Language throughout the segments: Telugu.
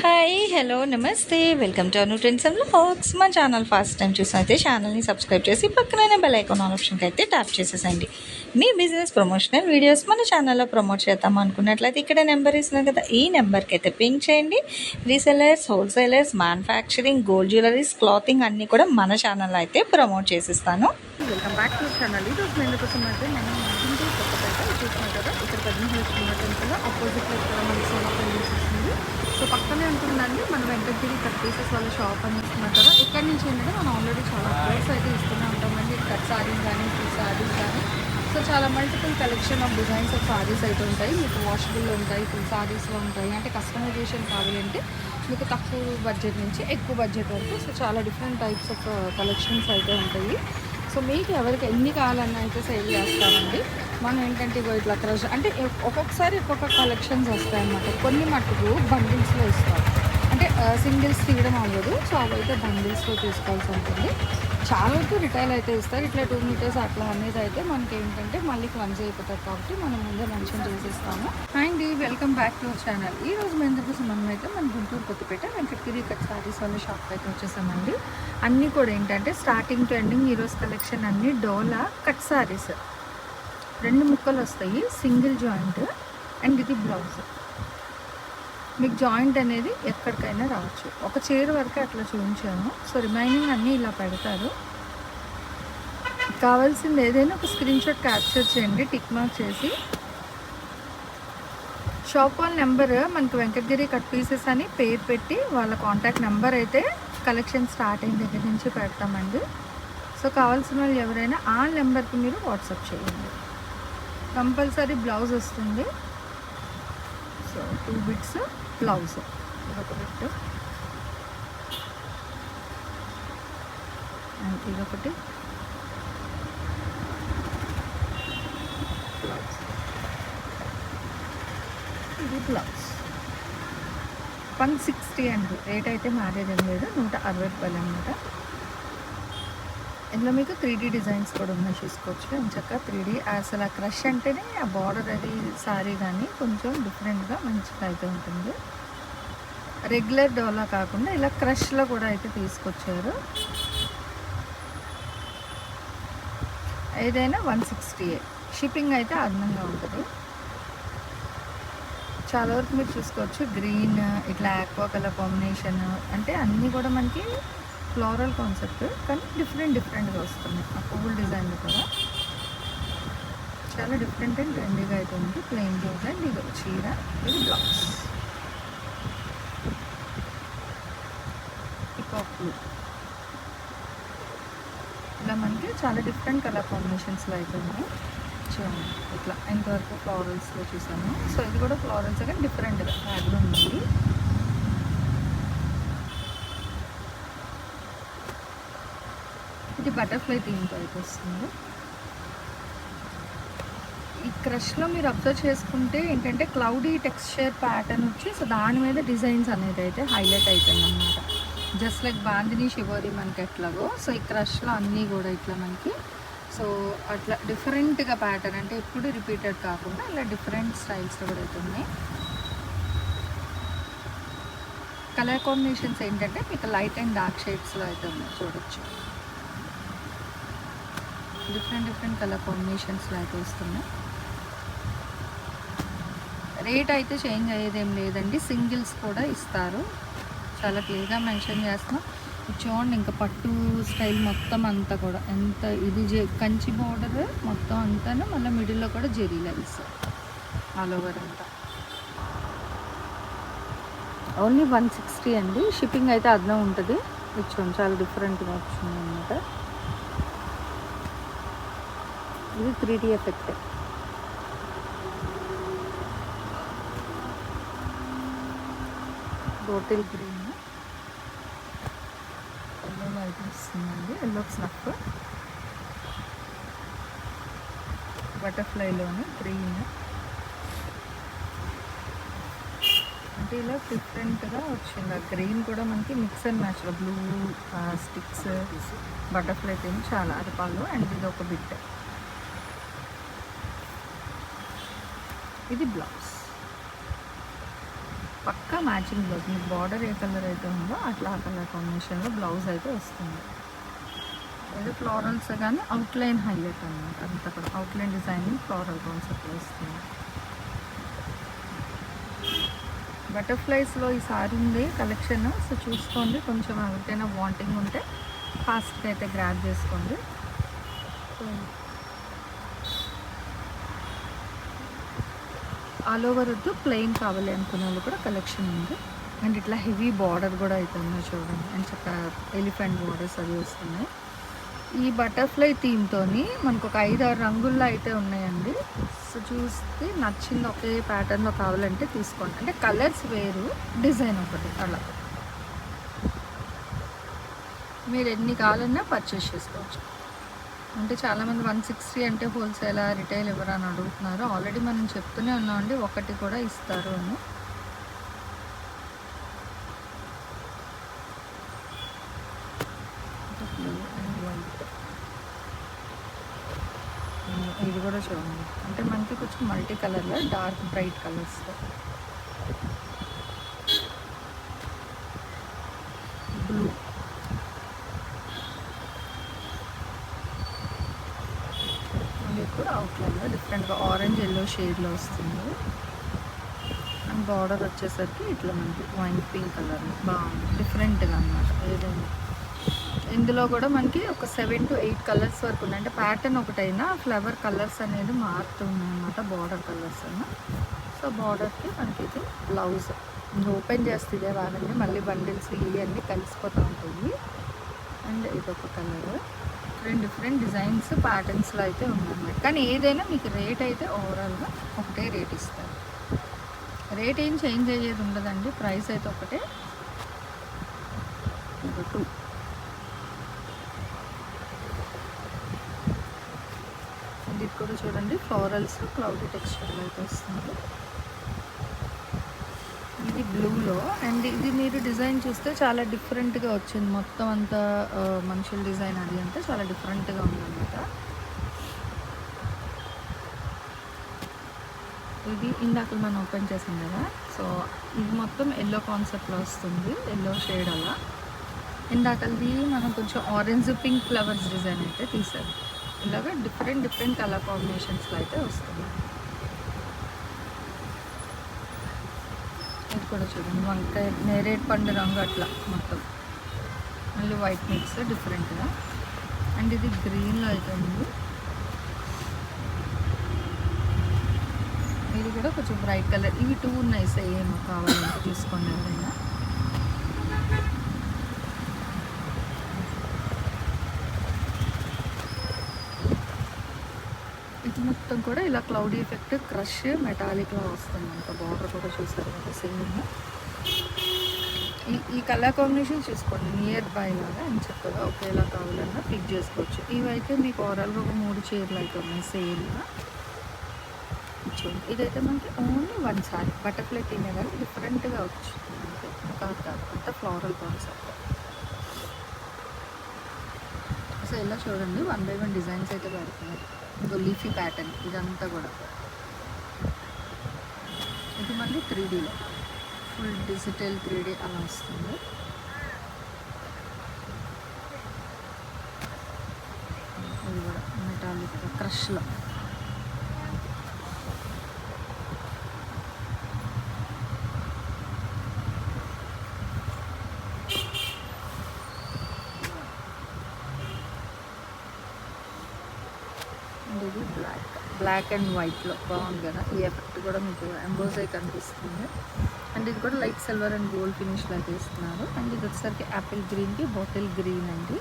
హాయ్ హలో నమస్తే welcome to Anu trends and vlogs. మా ఛానల్ ఫస్ట్ టైం చూసినైతే ఛానల్ని సబ్స్క్రైబ్ చేసి పక్కనైన బెల్ ఐకాన్ ఆప్షన్కి అయితే ట్యాప్ చేసేసండి. మీ బిజినెస్ ప్రమోషనల్ వీడియోస్ మన ఛానల్లో ప్రమోట్ చేద్దాం అనుకున్నట్లయితే ఇక్కడ నెంబర్ ఇస్తున్నాను కదా, ఈ నెంబర్కి అయితే పింక్ చేయండి. Resellers, wholesalers, manufacturing, gold jewelleries, clothing అన్నీ కూడా మన ఛానల్లో అయితే ప్రమోట్ చేసిస్తాను. Welcome back to channel. ఈరోజు మేము కోసం అయితే మనం ఇంటి కొత్తపేట చూసినాం కదా, ఇక్కడ 15 టెంపుల్ ఆపోజిట్లో ఇక్కడ మనకి సోనా పెళ్లి వస్తుంది. సో పక్కనే ఉంటుందండి మన వెంకటగిరి కట్ పీసెస్ వాళ్ళ షాప్ అని ఇస్తున్నారు కదా. ఇక్కడ నుంచి ఏంటంటే మనం ఆల్రెడీ చాలా ప్లేస్ అయితే ఇస్తూనే ఉంటామండి. కట్ సారీస్ కానీ, ఫుల్ సారీస్ కానీ, సో చాలా multiple collection of designs of saris అయితే ఉంటాయి. మీకు వాషబుల్లో ఉంటాయి, ఫుల్ సారీస్లో ఉంటాయి. అంటే కస్టమైజేషన్ కావాలంటే మీకు తక్కువ బడ్జెట్ నుంచి ఎక్కువ బడ్జెట్ వరకు సో చాలా డిఫరెంట్ టైప్స్ ఆఫ్ కలెక్షన్స్ అయితే ఉంటాయి. సో మీకు ఎవరికి ఎన్ని కావాలన్నా అయితే సేల్ చేస్తామండి. మనం ఏంటంటే ఇట్లా క్రష్ అంటే ఒక్కొక్కసారి ఒక్కొక్క కలెక్షన్స్ వస్తాయన్నమాట. కొన్ని మట్టుకు బండిల్స్లో ఇస్తాం, అంటే సింగిల్స్ తీయడం అవ్వదు. సో అవైతే బండిల్స్లో తీసుకోవాల్సి ఉంటుంది. చాలా వరకు రిటైల్ అయితే ఇస్తారు. ఇట్లా 2 మీటర్స్ అట్లా అనేది అయితే మనకి ఏంటంటే మళ్ళీ క్లమ్స్ అయిపోతారు కాబట్టి మనం ముందే మెన్షన్ చేసేస్తాము. And welcome back to our channel. ఈ రోజు మేము చెప్పేసి మనమైతే మన గుంటూరు కొత్తపేట వెంకటగిరి కట్ సారీస్ వాళ్ళ షాప్ అయితే వచ్చేసామండి. అన్నీ కూడా ఏంటంటే స్టార్టింగ్ టు ఎండింగ్ ఈరోజు కలెక్షన్ అన్నీ డోలా కట్ సారీస్. 2 ముక్కలు వస్తాయి, సింగిల్ జాయింట్. అండ్ ఇది బ్లౌజ్. మీకు జాయింట్ అనేది ఎక్కడికైనా రావచ్చు. ఒక చీర వరకు అట్లా చూపించాను. సో రిమైనింగ్ అన్నీ ఇలా పెడతారు. కావాల్సింది ఏదైనా ఒక స్క్రీన్ షాట్ క్యాప్చర్ చేయండి, టిక్ మార్క్ చేసి. షాప్ వాళ్ళ నెంబర్ మనకి వెంకటగిరి కట్ పీసెస్ అని పేరు పెట్టి వాళ్ళ కాంటాక్ట్ నెంబర్ అయితే కలెక్షన్ స్టార్ట్ అయిన దగ్గర నుంచి పెడతామండి. సో కావాల్సిన వాళ్ళు ఎవరైనా ఆ నెంబర్కి మీరు వాట్సాప్ చేయండి. కంపల్సరీ బ్లౌజ్ వస్తుంది. సో 2 బిట్స్ బ్లౌజ్, ఇదొక బిట్ అండ్ ఇదొకటి బ్లౌజ్. ఇది బ్లౌజ్ 160 అండి. రేట్ అయితే మారేదేం లేదు, 160 రూపాయలు అనమాట. ఇందులో మీకు 3D డిజైన్స్ కూడా ఉన్నాయి, చూసుకోవచ్చు. ఎంచక్క 3D. అసలు ఆ క్రష్ అంటేనే ఆ బార్డర్ అది సారీ కానీ కొంచెం డిఫరెంట్గా మంచిగా అయితే ఉంటుంది. రెగ్యులర్ డోలా కాకుండా ఇలా క్రష్లో కూడా అయితే తీసుకొచ్చారు. ఏదైనా 160. షిప్పింగ్ అయితే అదనంగా ఉంటుంది. చాలా వరకు మీరు చూసుకోవచ్చు. గ్రీన్ ఇట్లా ఆక్వా కలర్ కాంబినేషన్, అంటే అన్నీ కూడా మనకి ఫ్లోరల్ కాన్సెప్ట్ కానీ డిఫరెంట్గా వస్తున్నాయి. ఆ పువ్వుల డిజైన్ కూడా చాలా డిఫరెంట్ అండ్ ట్రెండీగా అయితే ఉంది. ప్లెయిన్ బ్లౌజ్ అండ్ ఇది చీర, ఇది బ్లౌజ్. పికాక్ బ్లూ, ఇలా మనకి చాలా డిఫరెంట్ కలర్ కాంబినేషన్స్లో అయితే ఉన్నాయి. చూడండి ఇట్లా ఇంతవరకు ఫ్లోరల్స్లో చూసాను. సో ఇది కూడా ఫ్లోరల్స్ కానీ డిఫరెంట్గా బ్యాక్గ్రౌండ్ ఉంది. ఇది బటర్ఫ్లై థీమ్తో అయితే వస్తుంది. ఈ క్రష్లో మీరు అబ్జర్వ్ చేసుకుంటే ఏంటంటే క్లౌడీ టెక్స్చర్ ప్యాటర్న్ వచ్చి సో దాని మీద డిజైన్స్ అనేది అయితే హైలైట్ అవుతుంది అన్నమాట. జస్ట్ లైక్ బాందిని శివోరి మనకి ఎట్లాగో, సో ఈ క్రష్లో అన్నీ కూడా ఇట్లా మనకి సో అట్లా డిఫరెంట్గా ప్యాటర్న్, అంటే ఎప్పుడు రిపీటెడ్ కాకుండా ఇలా డిఫరెంట్ స్టైల్స్లో కూడా అయితే ఉన్నాయి. కలర్ కాంబినేషన్స్ ఏంటంటే మీకు లైట్ అండ్ డార్క్ షేడ్స్లో అయితే ఉన్నాయి, చూడొచ్చు. డిఫరెంట్ కలర్ కాంబినేషన్స్లో అయితే వస్తున్నాయి. రేట్ అయితే చేంజ్ అయ్యేదేం లేదండి. సింగిల్స్ కూడా ఇస్తారు, చాలా క్లియర్గా మెన్షన్ చేస్తున్నాం. చూడండి ఇంకా పట్టు స్టైల్ మొత్తం అంతా కూడా ఎంత ఇది కంచి బోర్డర్ మొత్తం అంతా, మళ్ళీ మిడిల్లో కూడా జెరీ లైన్స్ ఆల్ ఓవర్ అంతా. ఓన్లీ 160 అండి. షిప్పింగ్ అయితే అదనం ఉంటుంది. ఇది చూడండి చాలా డిఫరెంట్గా వచ్చింది అన్నమాట. ఇది 3D effect. Bottle green, yellow అయితే వస్తుందండి. ఎల్లో స్నఫ్, బటర్ఫ్లైలోని గ్రీన్, అంటే ఇలా డిఫరెంట్గా వచ్చింది. ఆ గ్రీన్ కూడా మనకి మిక్స్ అండ్ మ్యాచ్లో బ్లూ స్టిక్స్, బటర్ఫ్లై థీమ్ చాలా అరపాలు. అండ్ ఇది ఒక బిట్. ఇది బ్లౌజ్. పక్కా మ్యాచింగ్ బ్లౌజ్. మీకు బార్డర్ ఏ కలర్ అయితే ఉందో అట్లా ఆ కలర్ కాంబినేషన్లో బ్లౌజ్ అయితే వస్తుంది. ఏదో ఫ్లోరల్స్ కానీ అవుట్లైన్ హైలైట్ అనమాట. అంతా కూడా అవుట్లైన్ డిజైనింగ్ ఫ్లోరల్ కాన్సెప్ట్లో వస్తుంది. బటర్ఫ్లైస్లో ఈ సారీ ఉంది కలెక్షన్. సో చూసుకోండి, కొంచెం ఎవరికైనా వాంటింగ్ ఉంటే ఫాస్ట్గా అయితే గ్రాబ్ చేసుకోండి. సో ఆల్ ఓవర్ వద్దు, ప్లెయిన్ కావాలి అనుకునే వాళ్ళు కూడా కలెక్షన్ ఉంది. అండ్ ఇట్లా హెవీ బార్డర్ కూడా అయితే ఉన్నాయి చూడండి. అండ్ చక్కగా ఎలిఫెంట్ బార్డర్స్ అవి వస్తున్నాయి. ఈ బటర్ఫ్లై థీమ్తో మనకు ఒక 5-6 రంగుల్లో అయితే ఉన్నాయండి. సో చూస్తే నచ్చింది ఒకే ప్యాటర్న్లో కావాలంటే తీసుకోండి. అంటే కలర్స్ వేరు, డిజైన్ ఒకటి, అలా మీరు ఎన్ని కావాలన్నా పర్చేస్ చేసుకోవచ్చు. అంటే చాలామంది 160 అంటే హోల్సేల్ రిటైల్ ఎవరు అని అడుగుతున్నారు. ఆల్రెడీ మనం చెప్తూనే ఉన్నామండి, ఒకటి కూడా ఇస్తారు అని. ఇది కూడా చూడండి, అంటే మనకి కొంచెం మల్టీ కలర్లో డార్క్ బ్రైట్ కలర్స్లో బ్లూ. ఇది కూడా అవుట్లైన్లో డిఫరెంట్గా ఆరెంజ్ ఎల్లో షేడ్లో వస్తుంది. అండ్ బార్డర్ వచ్చేసరికి ఇట్లా మనకి వైన్ పింక్ కలర్ బాగుంది, డిఫరెంట్గా అనమాట. ఏదైనా ఇందులో కూడా మనకి ఒక 7 to 8 కలర్స్ వరకు ఉన్నాయి. అంటే ప్యాటర్న్ ఒకటైనా ఫ్లవర్ కలర్స్ అనేది మారుతున్నాయి అన్నమాట, బార్డర్ కలర్స్ అన్న. సో బార్డర్కి మనకి ఇది బ్లౌజ్. ఓపెన్ చేస్తే ఇదే వారండి, మళ్ళీ బండిల్స్ ఇవన్నీ కలిసిపోతూ ఉంటుంది. అండ్ ఇదొక కలర్. డిఫరెంట్ డిజైన్స్ ప్యాటర్న్స్లో అయితే ఉన్నాయన్నమాట. కానీ ఏదైనా మీకు రేట్ అయితే ఓవరాల్గా ఒకటే రేట్ ఇస్తారు. రేట్ ఏం చేంజ్ అయ్యేది ఉండదండి, ప్రైస్ అయితే ఒకటే. 2 ఇది కూడా చూడండి, ఫ్లోరల్స్ క్లౌడీ టెక్స్చర్లో అయితే వస్తుంది. ఇది బ్లూలో. అండ్ ఇది మీరు డిజైన్ చూస్తే చాలా డిఫరెంట్గా వచ్చింది. మొత్తం అంతా మనుషుల డిజైన్ అది అంటే చాలా డిఫరెంట్గా ఉందన్నమాట. ఇది ఇందాక మనం ఓపెన్ చేసాం కదా, సో ఇది మొత్తం ఎల్లో కాన్సెప్ట్లో వస్తుంది, ఎల్లో షేడ్ అలా. ఇందాకది మనం కొంచెం ఆరెంజ్ పింక్ ఫ్లవర్స్ డిజైన్ అయితే తీసారు. ఇలాగా డిఫరెంట్ కలర్ కాంబినేషన్స్లో అయితే వస్తుంది. ఇది కూడా చూడండి, వంకాయ నేరేడ్ పండు రంగు అట్లా మొత్తం, మళ్ళీ వైట్ మిక్స్ డిఫరెంట్గా. అండ్ ఇది గ్రీన్లో అయితే ఉంది. ఇది కూడా కొంచెం బ్రైట్ కలర్. ఇవి 2 ఉన్నాయి, సేమ్ కావాలంటే తీసుకోండి ఎవరైనా. ఇది మొత్తం కూడా ఇలా క్లౌడీ ఎఫెక్ట్ క్రష్ మెటాలిక్లో వస్తుంది మనకు. బార్డర్ కూడా చూసారు కదా సేమ్. ఈ కలర్ కాంబినేషన్ చూసుకోండి, నియర్ బై లాగా అని చక్కగా ఒకేలా కావాలన్నా పిక్ చేసుకోవచ్చు. ఇవైతే మీకు ఓవరాల్గా ఒక 3 చీరలు అయితే ఉన్నాయి సేల్గా. చూడండి, ఇదైతే మనకి ఓన్లీ 1 సారీ బటర్ఫ్లై తినే కానీ డిఫరెంట్గా వచ్చింది. కాదు అంతా ఫ్లోరల్ కాన్సెప్ట్. సో ఇలా చూడండి, 1 by 1 డిజైన్స్ అయితే పెడుతున్నారు. ఇంకో లీఫీ ప్యాటర్న్ ఇదంతా కూడా. ఇది మళ్ళీ 3Dలో ఫుల్ డిజిటల్ 3D అలా వస్తుంది. ఇది కూడా మెటాలిక్ క్రష్లో. ఇది బ్లాక్ అండ్ వైట్లో బాగుంది కదా, ఈ ఎఫెక్ట్ కూడా మీకు ఎంబోజ్ అయి కనిపిస్తుంది. అండ్ ఇది కూడా లైట్ సిల్వర్ అండ్ గోల్డ్ ఫినిష్లో అయితే ఇస్తున్నారు. అండ్ ఇది వచ్చేసరికి యాపిల్ గ్రీన్కి బాటిల్ గ్రీన్ అండి.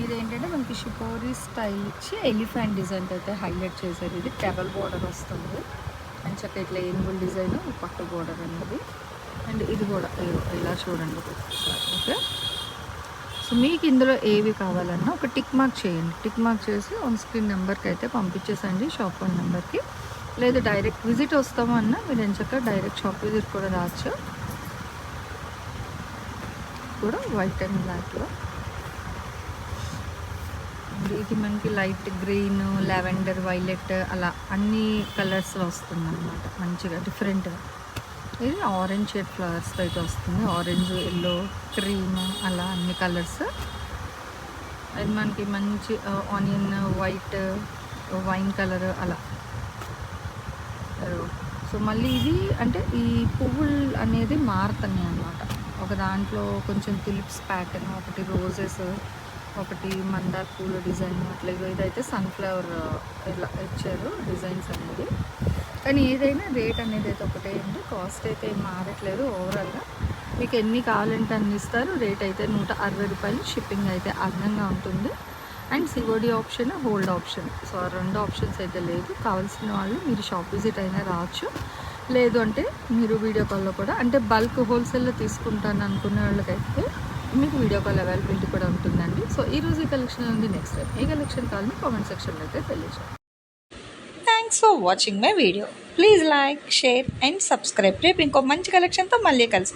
ఇది ఏంటంటే మనకి షిపోరీ స్టైల్ ఇచ్చి ఎలిఫెంట్ డిజైన్ అయితే హైలైట్ చేశారు. ఇది టెబల్ బార్డర్ వస్తుంది. అండ్ చక్క ఇట్లా ఏనుగుల డిజైన్ పట్టు బార్డర్ అనేది. అండ్ ఇది కూడా ఇలా చూడండి ఓకే. సో మీకు ఇందులో ఏవి కావాలన్నా ఒక టిక్ మార్క్ చేయండి. టిక్ మార్క్ చేసి ఆన్ స్క్రీన్ నెంబర్కి అయితే పంపించేసండి, షాప్ వన్ నెంబర్కి. లేదు డైరెక్ట్ విజిట్ వస్తాము అన్నా మీరు ఎంచక్క డైరెక్ట్ షాప్ విజిట్ కూడా రావచ్చు. కూడా వైట్ అండ్ బ్లాక్లో. ఇది మనకి లైట్ గ్రీన్, లావెండర్, వైలెట్ అలా అన్ని కలర్స్లో వస్తుంది అన్నమాట, మంచిగా డిఫరెంట్గా. ఇది ఆరెంజ్ షేడ్ ఫ్లవర్స్తో అయితే వస్తుంది. ఆరెంజ్, ఎల్లో, క్రీమ్ అలా అన్ని కలర్స్. అది మనకి మంచి ఆనియన్, వైట్, వైన్ కలర్ అలా. సో మళ్ళీ ఇది అంటే ఈ పువ్వులు అనేది మారుతున్నాయి అన్నమాట. ఒక దాంట్లో కొంచెం తులిప్స్ ప్యాటర్న్, ఒకటి రోజెస్, ఒకటి మందార పూల డిజైన్ అట్లా. ఇదైతే సన్ఫ్లవర్ ఇలా ఇచ్చారు డిజైన్స్ అనేది. కానీ ఏదైనా రేట్ అనేది అయితే ఒకటే అండి, కాస్ట్ అయితే ఏం మారట్లేదు. ఓవరాల్గా మీకు ఎన్ని కావాలంటే అన్ని ఇస్తారు. రేట్ అయితే 160 రూపాయలు. షిప్పింగ్ అయితే అదనంగా ఉంటుంది. And COD option, hold option. So ఆ 2 ఆప్షన్స్ అయితే లేదు. కావాల్సిన వాళ్ళు మీరు షాప్ విజిట్ అయినా రావచ్చు, లేదు అంటే మీరు వీడియో కాల్లో కూడా, అంటే బల్క్ హోల్సేల్లో తీసుకుంటాను అనుకునే వాళ్ళకైతే మీకు వీడియో కాల్ అవైలబిలిటీ కూడా ఉంటుందండి. సో ఈరోజు ఈ కలెక్షన్ ఉంది. నెక్స్ట్ టైం ఏ కలెక్షన్ కావాలని కామెంట్ సెక్షన్లో అయితే తెలియజేయండి. Thanks for watching my video. Please like, share and subscribe. రేపు ఇంకో మంచి కలెక్షన్తో మళ్ళీ కలుసుకుందాం.